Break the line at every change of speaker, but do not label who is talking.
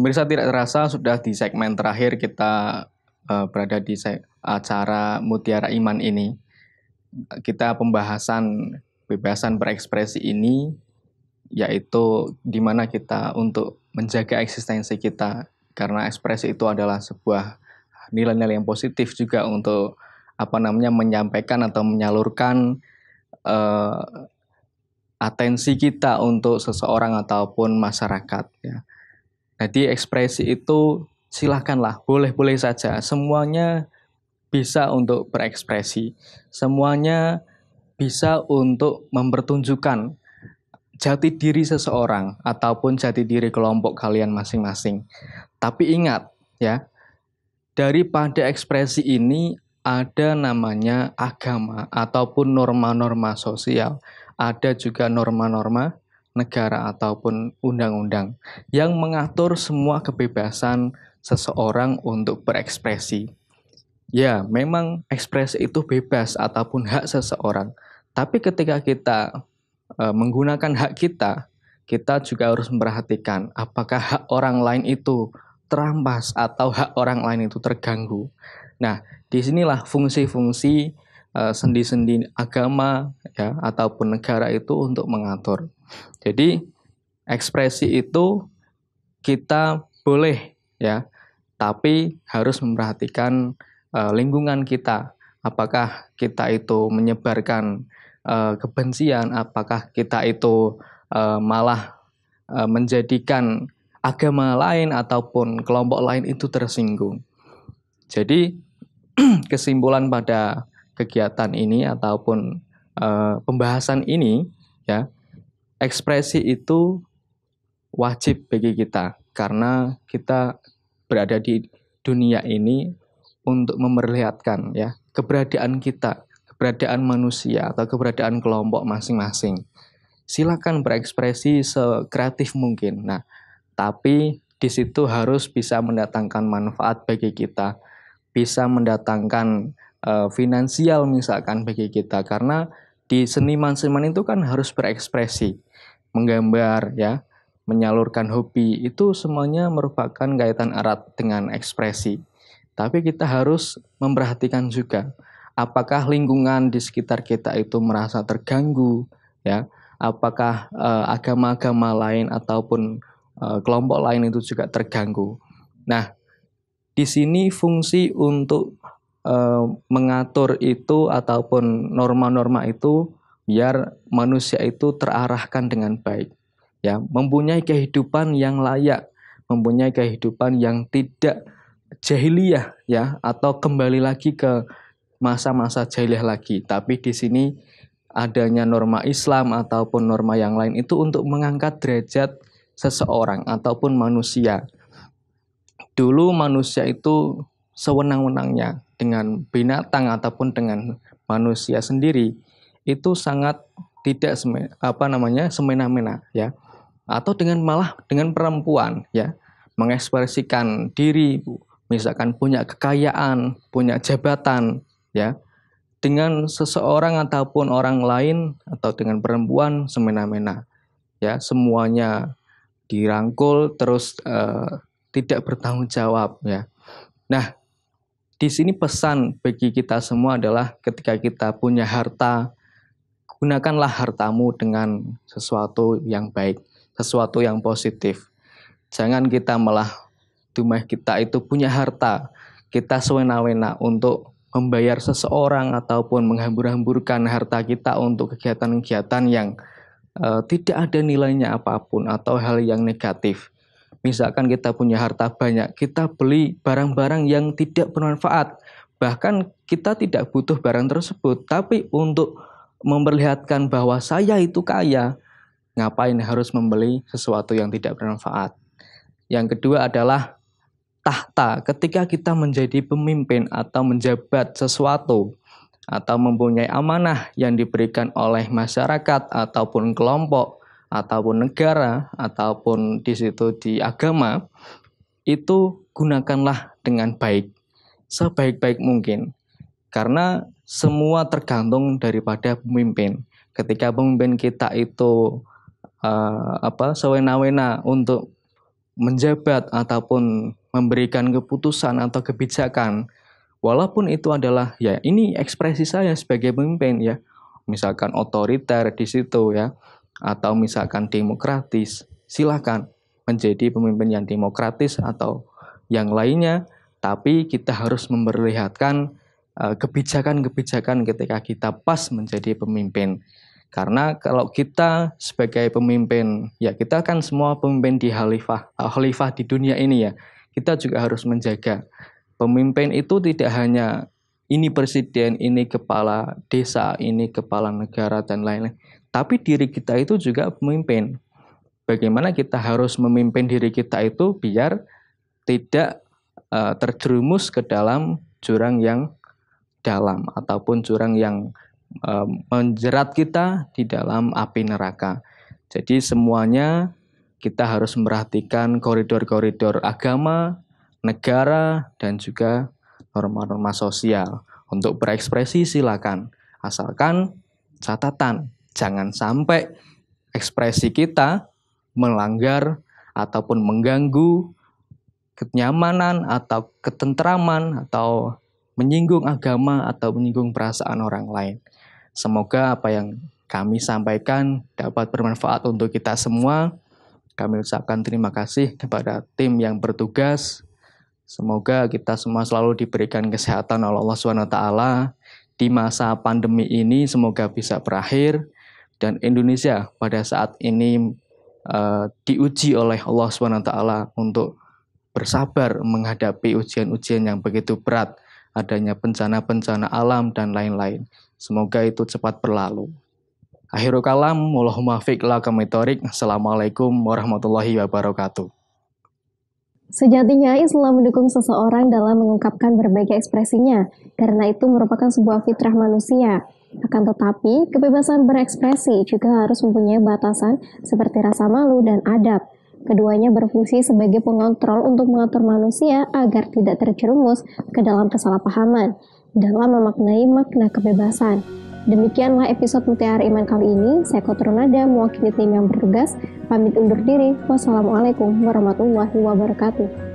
Pemirsa, tidak terasa sudah di segmen terakhir kita berada di acara Mutiara Iman ini. Kita pembahasan kebebasan berekspresi ini, yaitu di mana kita untuk menjaga eksistensi kita, karena ekspresi itu adalah sebuah nilai-nilai yang positif juga untuk menyampaikan atau menyalurkan atensi kita untuk seseorang ataupun masyarakat, ya. Jadi ekspresi itu silakanlah, boleh-boleh saja. Semuanya bisa untuk berekspresi. Semuanya bisa untuk mempertunjukkan jati diri seseorang ataupun jati diri kelompok kalian masing-masing. Tapi ingat ya, daripada ekspresi ini ada namanya agama ataupun norma-norma sosial. Ada juga norma-norma negara ataupun undang-undang yang mengatur semua kebebasan seseorang untuk berekspresi. Ya, memang ekspresi itu bebas ataupun hak seseorang. Tapi ketika kita menggunakan hak kita, kita juga harus memperhatikan apakah hak orang lain itu terampas atau hak orang lain itu terganggu. Nah, disinilah fungsi-fungsi sendi-sendi agama ya ataupun negara itu untuk mengatur. Jadi ekspresi itu kita boleh ya, tapi harus memperhatikan lingkungan kita. Apakah kita itu menyebarkan kebencian, apakah kita itu malah menjadikan agama lain ataupun kelompok lain itu tersinggung. Jadi kesimpulan pada kegiatan ini ataupun pembahasan ini ya, ekspresi itu wajib bagi kita karena kita berada di dunia ini untuk memperlihatkan ya keberadaan kita, keberadaan manusia atau keberadaan kelompok masing-masing. Silakan berekspresi sekreatif mungkin. Nah, tapi di situ harus bisa mendatangkan manfaat bagi kita, bisa mendatangkan finansial misalkan bagi kita, karena di seniman-seniman itu kan harus berekspresi, menggambar ya, menyalurkan hobi, itu semuanya merupakan kaitan erat dengan ekspresi. Tapi kita harus memperhatikan juga apakah lingkungan di sekitar kita itu merasa terganggu ya, apakah agama-agama lain ataupun kelompok lain itu juga terganggu. Nah, di sini fungsi untuk mengatur itu ataupun norma-norma itu biar manusia itu terarahkan dengan baik. Ya, mempunyai kehidupan yang layak, mempunyai kehidupan yang tidak jahiliyah ya, atau kembali lagi ke masa-masa jahiliyah lagi. Tapi di sini adanya norma Islam ataupun norma yang lain itu untuk mengangkat derajat seseorang ataupun manusia. Dulu manusia itu sewenang-wenangnya dengan binatang ataupun dengan manusia sendiri itu sangat tidak semena-mena ya, atau malah dengan perempuan ya, mengekspresikan diri misalkan punya kekayaan, punya jabatan ya, dengan seseorang ataupun orang lain atau dengan perempuan semena-mena ya, semuanya dirangkul terus tidak bertanggung jawab ya. Nah, di sini pesan bagi kita semua adalah ketika kita punya harta, gunakanlah hartamu dengan sesuatu yang baik, sesuatu yang positif. Jangan kita malah dumeh kita itu punya harta, kita sewena-wena untuk membayar seseorang ataupun menghambur-hamburkan harta kita untuk kegiatan-kegiatan yang tidak ada nilainya apapun atau hal yang negatif. Misalkan kita punya harta banyak, kita beli barang-barang yang tidak bermanfaat. Bahkan kita tidak butuh barang tersebut, tapi untuk memperlihatkan bahwa saya itu kaya, ngapain harus membeli sesuatu yang tidak bermanfaat. Yang kedua adalah tahta. Ketika kita menjadi pemimpin atau menjabat sesuatu atau mempunyai amanah yang diberikan oleh masyarakat ataupun kelompok ataupun negara ataupun di situ di agama, itu gunakanlah dengan baik, sebaik-baik mungkin. Karena semua tergantung daripada pemimpin. Ketika pemimpin kita itu sewena-wena untuk menjabat ataupun memberikan keputusan atau kebijakan, walaupun itu adalah ya ini ekspresi saya sebagai pemimpin ya, misalkan otoriter di situ ya, atau misalkan demokratis, silakan menjadi pemimpin yang demokratis atau yang lainnya, tapi kita harus memperlihatkan kebijakan-kebijakan ketika kita pas menjadi pemimpin. Karena kalau kita sebagai pemimpin, ya kita kan semua pemimpin di khalifah di dunia ini ya, kita juga harus menjaga. Pemimpin itu tidak hanya ini presiden, ini kepala desa, ini kepala negara, dan lain-lain. Tapi diri kita itu juga pemimpin. Bagaimana kita harus memimpin diri kita itu biar tidak terjerumus ke dalam jurang yang dalam ataupun jurang yang menjerat kita di dalam api neraka. Jadi semuanya kita harus memperhatikan koridor-koridor agama, negara, dan juga norma-norma sosial. Untuk berekspresi silakan, asalkan catatan, jangan sampai ekspresi kita melanggar ataupun mengganggu kenyamanan atau ketentraman atau menyinggung agama atau menyinggung perasaan orang lain. Semoga apa yang kami sampaikan dapat bermanfaat untuk kita semua. Kami ucapkan terima kasih kepada tim yang bertugas. Semoga kita semua selalu diberikan kesehatan oleh Allah SWT di masa pandemi ini, semoga bisa berakhir dan Indonesia pada saat ini diuji oleh Allah SWT untuk bersabar menghadapi ujian-ujian yang begitu berat, adanya bencana-bencana alam dan lain-lain. Semoga itu cepat berlalu. Akhirul kalam, wallahumma fiq la kamitorik. Assalamualaikum warahmatullahi wabarakatuh.
Sejatinya Islam mendukung seseorang dalam mengungkapkan berbagai ekspresinya, karena itu merupakan sebuah fitrah manusia. Akan tetapi, kebebasan berekspresi juga harus mempunyai batasan seperti rasa malu dan adab. Keduanya berfungsi sebagai pengontrol untuk mengatur manusia agar tidak terjerumus ke dalam kesalahpahaman dalam memaknai makna kebebasan. Demikianlah episode Mutiara Iman kali ini. Saya Kotrunada, mewakili tim yang bertugas, pamit undur diri. Wassalamualaikum warahmatullahi wabarakatuh.